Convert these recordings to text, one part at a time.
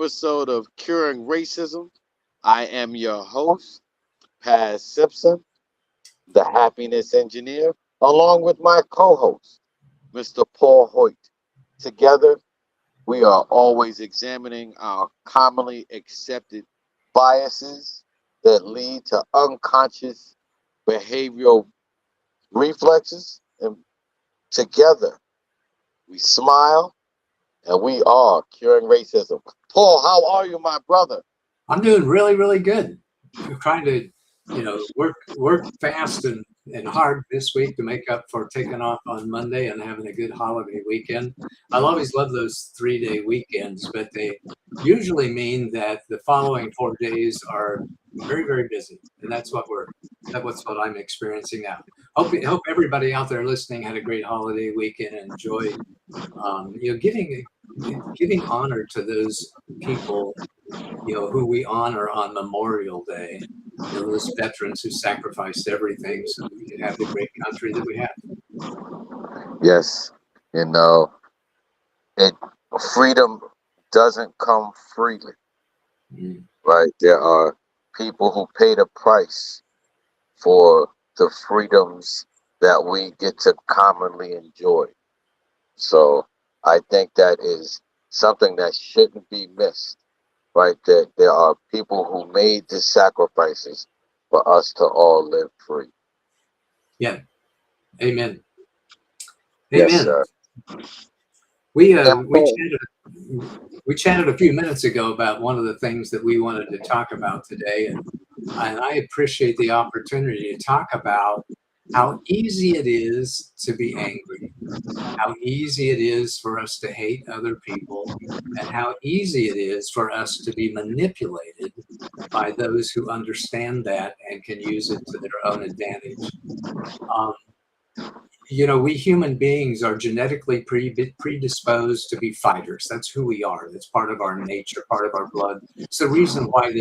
episode of Curing Racism. I am your host, Pas Simpson, the happiness engineer, along with my co host, Mr. Paul Hoyt. Together, we are always examining our commonly accepted biases that lead to unconscious behavioral reflexes. And together, we smile and we are curing racism. Paul, how are you, my brother? I'm doing really, really good. I'm trying to, work fast and hard this week to make up for taking off on Monday and having a good holiday weekend. I'll always love those 3-day weekends, but they usually mean that the following 4 days are very, very busy, and that's what I'm experiencing now. Hope everybody out there listening had a great holiday weekend and enjoyed, giving honor to those people who we honor on Memorial Day, those veterans who sacrificed everything so we could have the great country that we have. Yes, you know, it freedom doesn't come freely, right? There are people who pay the price for the freedoms that we get to commonly enjoy. So I think that is something that shouldn't be missed, right? That there are people who made the sacrifices for us to all live free. Yeah. Amen. Yes, Amen. sir. We Now, we chatted a few minutes ago about one of the things that we wanted to talk about today, and I appreciate the opportunity to talk about how easy it is to be angry, how easy it is for us to hate other people, and how easy it is for us to be manipulated by those who understand that and can use it to their own advantage. Um, we human beings are genetically predisposed to be fighters. That's who we are. That's part of our nature, part of our blood. It's the reason why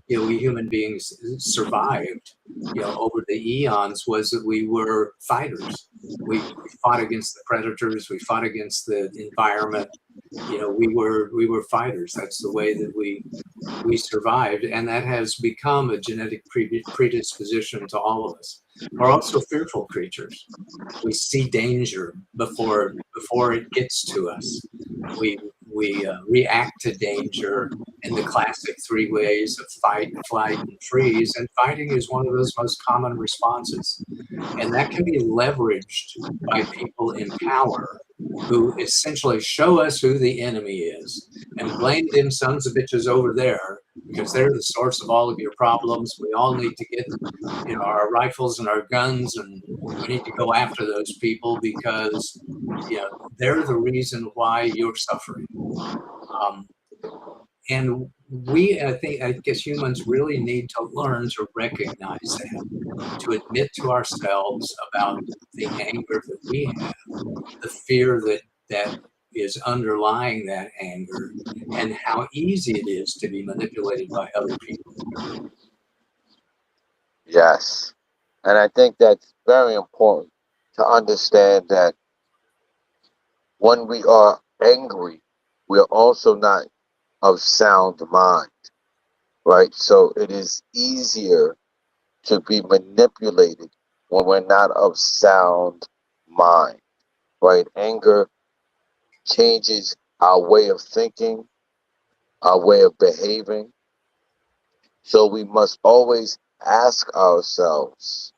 we human beings survived, over the eons, was that we were fighters. We fought against the predators. We fought against the environment. We were fighters. That's the way that we survived, and that has become a genetic predisposition to all of us. We're also fearful creatures. We see danger before it gets to us. We react to danger in the classic 3 ways of fight, flight, and freeze. And fighting is one of those most common responses. And that can be leveraged by people in power who essentially show us who the enemy is and blame them sons of bitches over there because they're the source of all of your problems. We all need to get our rifles and our guns, and we need to go after those people because they're the reason why you're suffering. And I guess humans really need to learn to recognize that, to admit to ourselves about the anger that we have, the fear that is underlying that anger, and how easy it is to be manipulated by other people. yes. And I think that's very important to understand that when we are angry, we are also not of sound mind, right? So it is easier to be manipulated when we're not of sound mind, right? Anger changes our way of thinking, our way of behaving. So we must always ask ourselves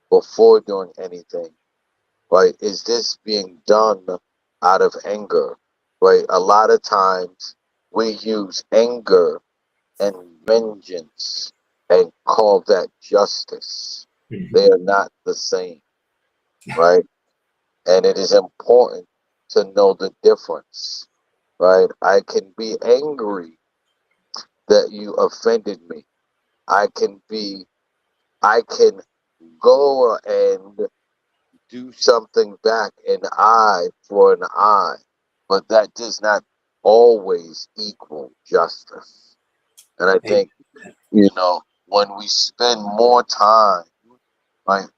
before doing anything, right? Is this being done out of anger, right? A lot of times we use anger and vengeance and call that justice. They are not the same, right? And it is important to know the difference, right? I can be angry that you offended me. I can go and do something back, an eye for an eye, but that does not always equal justice. And I think, when we spend more time, right,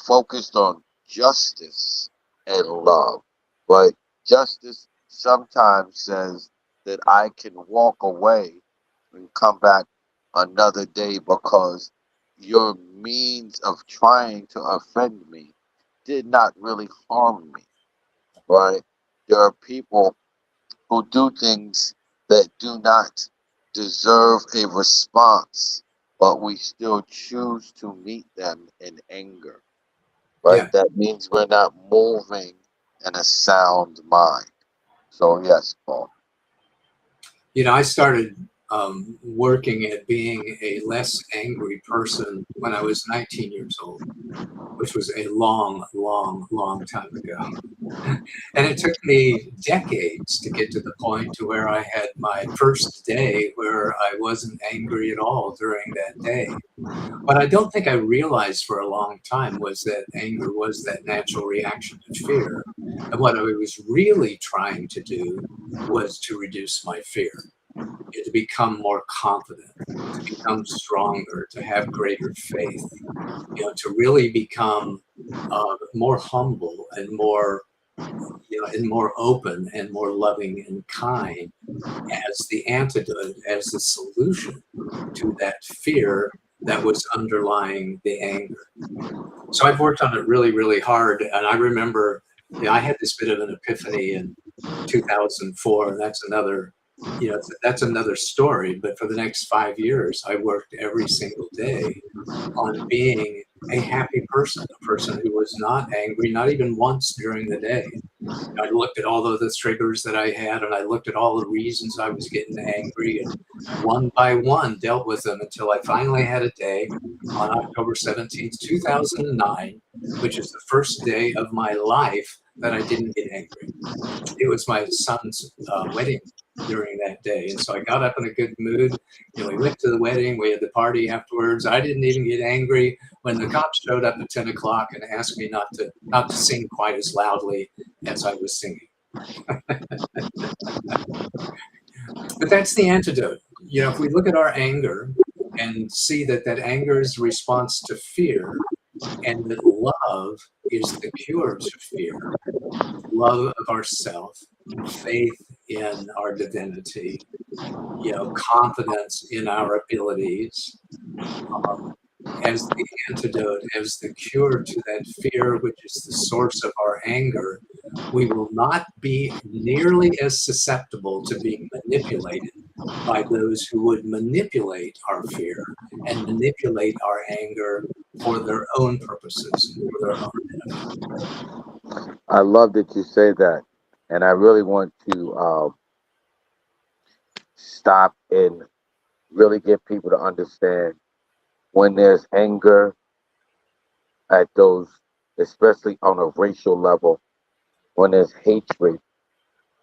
focused on justice and love, right? Justice sometimes says that I can walk away and come back another day because your means of trying to offend me did not really harm me, right? There are people who do things that do not deserve a response, but we still choose to meet them in anger, right? Yeah. That means we're not moving in a sound mind. So, yes, Paul. I started working at being a less angry person when I was 19 years old, which was a long, long, long time ago. And it took me decades to get to the point to where I had my first day where I wasn't angry at all during that day. What I don't think I realized for a long time was that anger was that natural reaction to fear. And what I was really trying to do was to reduce my fear, to become more confident, to become stronger, to have greater faith, to really become more humble and more, and more open and more loving and kind as the antidote, as the solution to that fear that was underlying the anger. So I've worked on it really, really hard. And I remember, I had this bit of an epiphany in 2004, and that's another story. But for the next 5 years, I worked every single day on being a happy person, a person who was not angry, not even once during the day. I looked at all of the triggers that I had, and I looked at all the reasons I was getting angry, and one by one dealt with them until I finally had a day on October 17th, 2009, which is the first day of my life that I didn't get angry. It was my son's wedding during that day. And so I got up in a good mood. We went to the wedding. We had the party afterwards. I didn't even get angry when the cops showed up at 10 o'clock and asked me not to sing quite as loudly as I was singing. But that's the antidote. If we look at our anger and see that that anger is a response to fear, and that love is the cure to fear, love of ourself, faith in our divinity, confidence in our abilities, um, as the antidote, as the cure to that fear, which is the source of our anger, we will not be nearly as susceptible to being manipulated by those who would manipulate our fear and manipulate our anger for their own purposes and for their own benefit. I love that you say that. And I really want to stop and really get people to understand when there's anger at those, especially on a racial level, when there's hatred,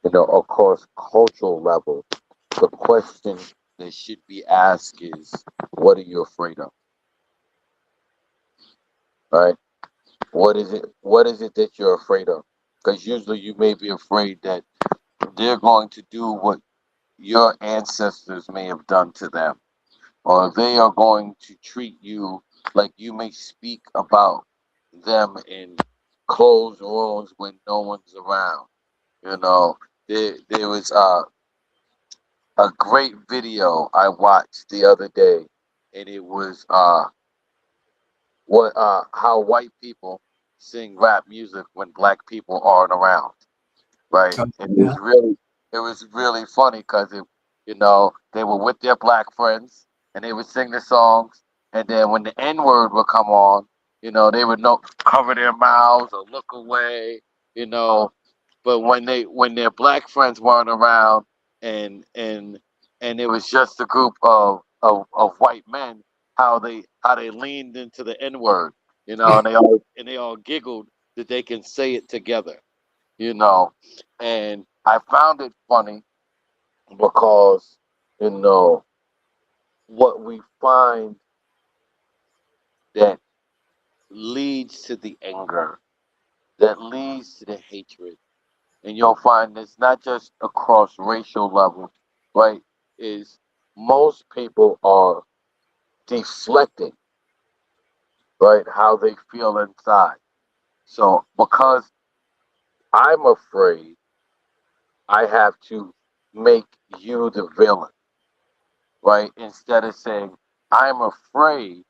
of course, cultural level, the question that should be asked is, what are you afraid of? Right? What is it? What is it that you're afraid of? Because usually you may be afraid that they're going to do what your ancestors may have done to them, or they are going to treat you like you may speak about them in closed rooms when no one's around. You know, there was a great video I watched the other day, and it was what how white people sing rap music when black people aren't around, right? So, And yeah. it was really funny because they were with their black friends and they would sing the songs, and then when the N word would come on, they would cover their mouths or look away, you know. But when their black friends weren't around, and and and it was just a group of white men, how they leaned into the N word, and they all giggled that they can say it together, you know. And I found it funny because, you know, what we find that leads to the anger, that leads to the hatred, and you'll find it's not just across racial levels, right? Is most people are deflecting, right, how they feel inside. So because I'm afraid, I have to make you the villain, right? Instead of saying, I'm afraid,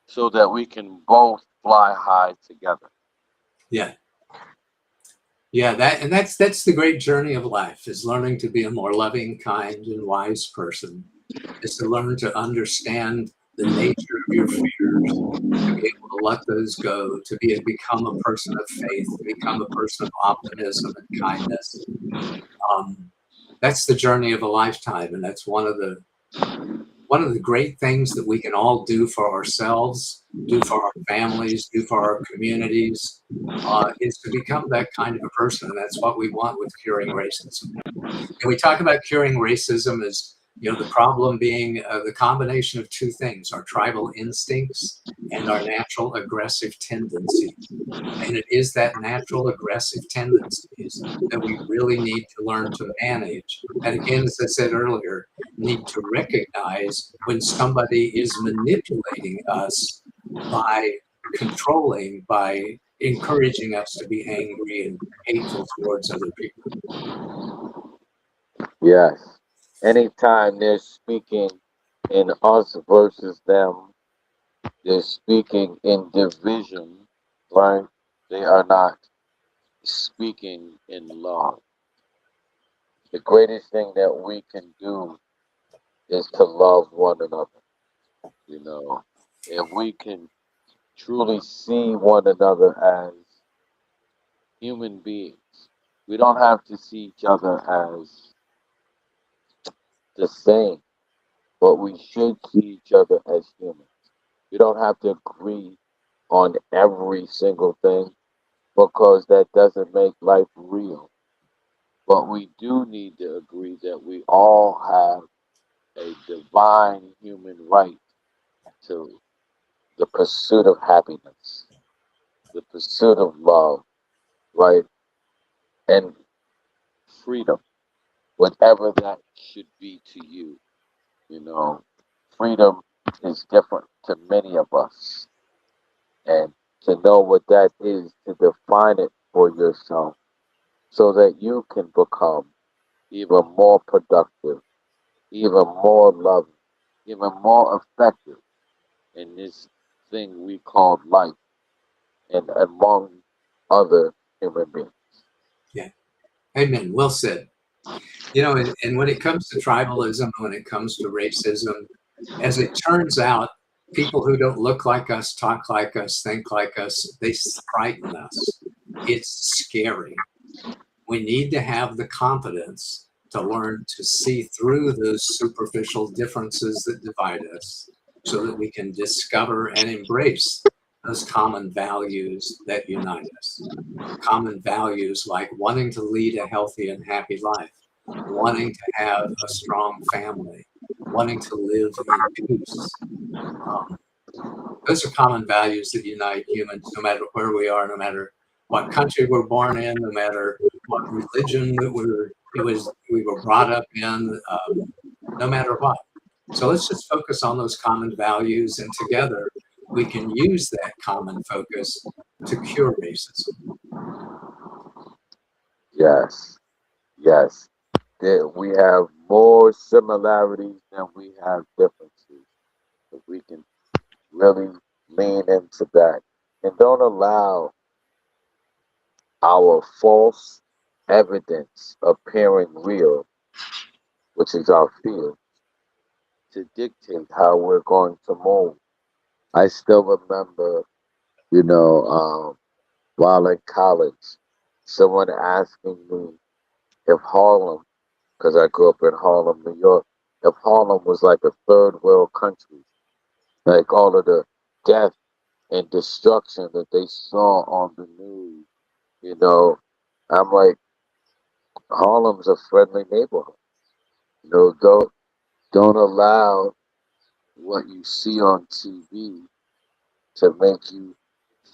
so that we can both fly high together. Yeah. Yeah, that's the great journey of life, is learning to be a more loving, kind, and wise person. Is to learn to understand the nature of your fears, to be able to let those go, become a person of faith, to become a person of optimism and kindness. Um, that's the journey of a lifetime, and that's one of the great things that we can all do for ourselves, do for our families, do for our communities, is to become that kind of a person. And that's what we want with curing racism. And we talk about curing racism as, the problem being the combination of two things: our tribal instincts and our natural aggressive tendencies. And it is that natural aggressive tendencies that we really need to learn to manage. And again, as I said earlier, need to recognize when somebody is manipulating us by controlling, by encouraging us to be angry and hateful towards other people. Yes. Anytime they're speaking in us versus them, they're speaking in division, right? They are not speaking in love. The greatest thing that we can do is to love one another. You know, if we can truly see one another as human beings, we don't have to see each other as the same, but we should see each other as humans. We don't have to agree on every single thing, because that doesn't make life real. But we do need to agree that we all have a divine human right to the pursuit of happiness, the pursuit of love, right? And freedom, whatever that should be to you. You know, freedom is different to many of us. And to know what that is, to define it for yourself, so that you can become even more productive, even more loving, even more effective in this thing we call life and among other human beings. Yeah. Amen. Well said. And when it comes to tribalism, when it comes to racism, as it turns out, people who don't look like us, talk like us, think like us, they frighten us. It's scary. We need to have the confidence to learn to see through those superficial differences that divide us, so that we can discover and embrace those common values that unite us. Common values like wanting to lead a healthy and happy life, wanting to have a strong family, wanting to live in peace. Um, those are common values that unite humans, no matter where we are, no matter what country we're born in, no matter what religion that we were brought up in, no matter what. So let's just focus on those common values, and together we can use that common focus to cure racism. Yes, yes. That we have more similarities than we have differences. If we can really lean into that and don't allow our false evidence appearing real, which is our fear, to dictate how we're going to move. I still remember, you know, while in college, someone asking me if Harlem, because I grew up in Harlem, New York, if Harlem was like a third world country, like all of the death and destruction that they saw on the news, you know, I'm like, Harlem's a friendly neighborhood. You know, don't allow what you see on TV to make you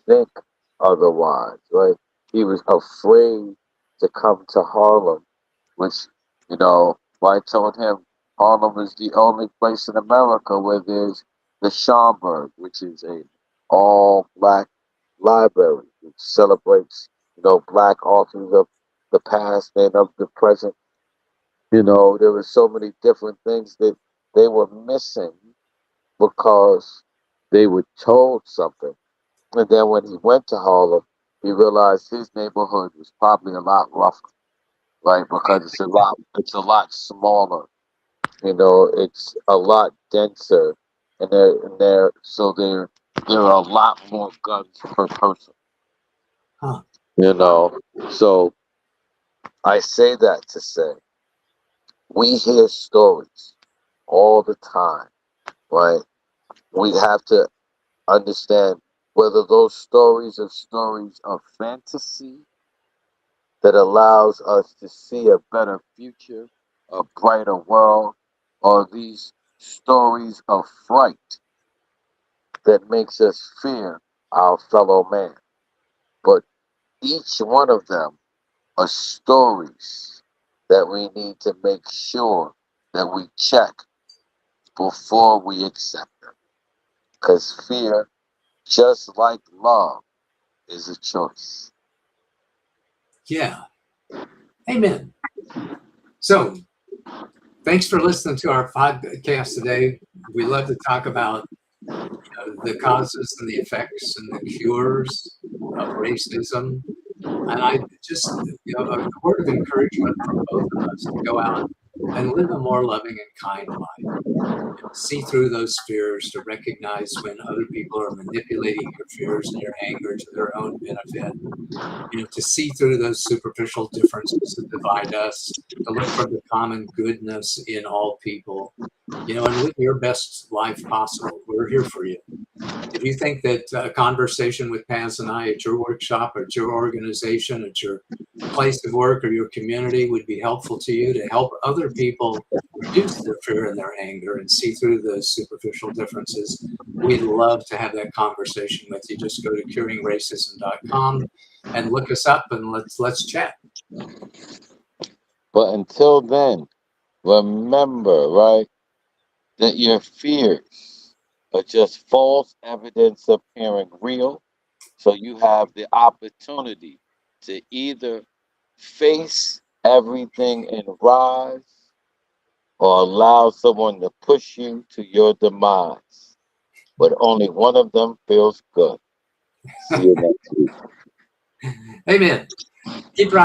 think otherwise, right? He was afraid to come to Harlem, which, I told him Harlem is the only place in America where there's the Schomburg, which is a all black library which celebrates, black authors of the past and of the present. There were so many different things that they were missing because they were told something. And then when he went to Harlem, he realized his neighborhood was probably a lot rougher, right? Because it's a lot smaller. It's a lot denser, and there are a lot more guns per person. Huh. You Wow. know, so I say that to say we hear stories all the time, right? We have to understand whether those stories are stories of fantasy that allows us to see a better future, a brighter world, or these stories of fright that makes us fear our fellow man. But each one of them are stories that we need to make sure that we check before we accept them. Because fear, just like love, is a choice. Yeah. Amen. So thanks for listening to our podcast today. We love to talk about the causes and the effects and the cures of racism. And I just, a word of encouragement from both of us to go out and live a more loving and kind life. See through those fears, to recognize when other people are manipulating your fears and your anger to their own benefit. To see through those superficial differences that divide us, to look for the common goodness in all people, and live your best life possible. We're here for you. If you think that a conversation with Paz and I at your workshop, or at your organization, at your place of work, or your community would be helpful to you to help other people reduce their fear and their anger and see through those superficial differences, we'd love to have that conversation with you. Just go to curingracism.com and look us up, and let's chat. But until then, remember, right, that your fears are just false evidence appearing real. So you have the opportunity to either face everything and rise, or allow someone to push you to your demise. But only one of them feels good. See you next week. Amen. Keep rising.